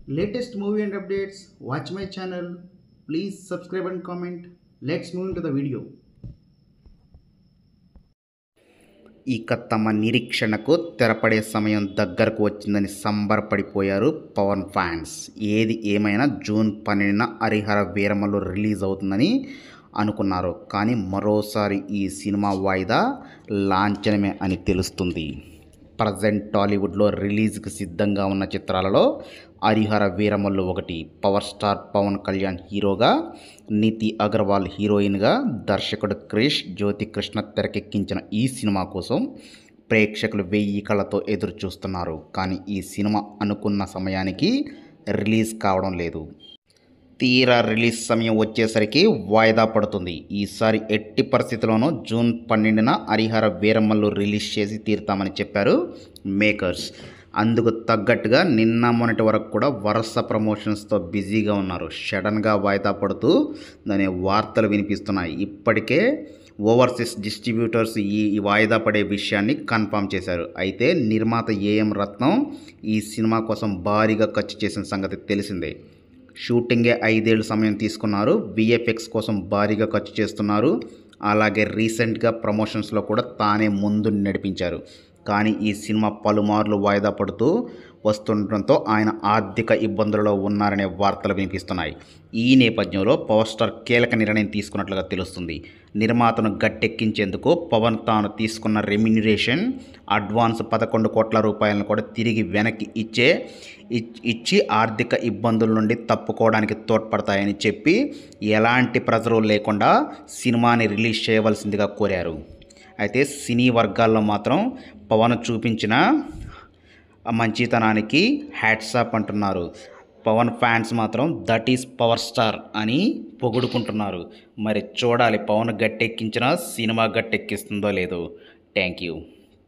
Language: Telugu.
latest movie and updates, watch my channel. Please subscribe and comment. Let's move into the video. ఇక తమ నిరీక్షణకు తెరపడే సమయం దగ్గరకు వచ్చిందని సంబరపడిపోయారు పవన్ ఫ్యాన్స్. ఏది ఏమైనా జూన్ 12న హరిహర వీరమల్లు రిలీజ్ అవుతుందని అనుకున్నారు. కానీ మరోసారి ఈ సినిమా వాయిదా లాంఛనమే అని తెలుస్తుంది. ప్రజెంట్ టాలీవుడ్లో రిలీజ్కి సిద్ధంగా ఉన్న చిత్రాలలో హరిహర వీరమల్లు ఒకటి. పవర్ స్టార్ పవన్ కళ్యాణ్ హీరోగా, నీతి అగర్వాల్ హీరోయిన్గా, దర్శకుడు క్రిష్ జ్యోతికృష్ణ తెరకెక్కించిన ఈ సినిమా కోసం ప్రేక్షకులు 1000 కళ్ళతో ఎదురు చూస్తున్నారు. కానీ ఈ సినిమా అనుకున్న సమయానికి రిలీజ్ కావడం లేదు. తీరా రిలీజ్ సమయం వచ్చేసరికి వాయిదా పడుతుంది. ఈసారి ఎట్టి పరిస్థితుల్లోనూ జూన్ 12న హరిహర వీరమల్లు రిలీజ్ చేసి తీరుతామని చెప్పారు మేకర్స్. అందుకు తగ్గట్టుగా నిన్న మొన్నటి వరకు కూడా వరుస ప్రమోషన్స్తో బిజీగా ఉన్నారు. సడన్గా వాయిదా పడుతూ దాని వార్తలు వినిపిస్తున్నాయి. ఇప్పటికే ఓవర్సీస్ డిస్ట్రిబ్యూటర్స్ ఈ వాయిదా పడే విషయాన్ని కన్ఫర్మ్ చేశారు. అయితే నిర్మాత ఏఎం రత్నం ఈ సినిమా కోసం భారీగా ఖర్చు చేసిన సంగతి తెలిసిందే. షూటింగే 5 ఏళ్ళు సమయం తీసుకున్నారు. విఎఫ్ఎక్స్ కోసం భారీగా ఖర్చు చేస్తున్నారు. అలాగే రీసెంట్గా ప్రమోషన్స్లో కూడా తానే ముందు నడిపించారు. కానీ ఈ సినిమా పలుమార్లు వాయిదా పడుతూ వస్తుండటంతో ఆయన ఆర్థిక ఇబ్బందులలో ఉన్నారనే వార్తలు వినిపిస్తున్నాయి. ఈ నేపథ్యంలో పవర్ స్టార్ కీలక నిర్ణయం తీసుకున్నట్లుగా తెలుస్తుంది. నిర్మాతను గట్టెక్కించేందుకు పవన్ తాను తీసుకున్న రెమ్యునరేషన్ అడ్వాన్స్ 11 కోట్ల రూపాయలను కూడా తిరిగి వెనక్కి ఇచ్చి ఆర్థిక ఇబ్బందుల నుండి తప్పుకోవడానికి తోడ్పడతాయని చెప్పి ఎలాంటి ప్రెజరు లేకుండా సినిమాని రిలీజ్ చేయవలసిందిగా కోరారు. అయితే సినీ వర్గాల్లో మాత్రం పవన్ చూపించిన మంచితనానికి హ్యాట్స్ ఆఫ్ అంటున్నారు. పవన్ ఫ్యాన్స్ మాత్రం దట్ ఈస్ పవర్ స్టార్ అని పొగుడుకుంటున్నారు. మరి చూడాలి పవన్ గట్టెక్కించిన సినిమా గట్టెక్కిస్తుందో లేదో. Thank you.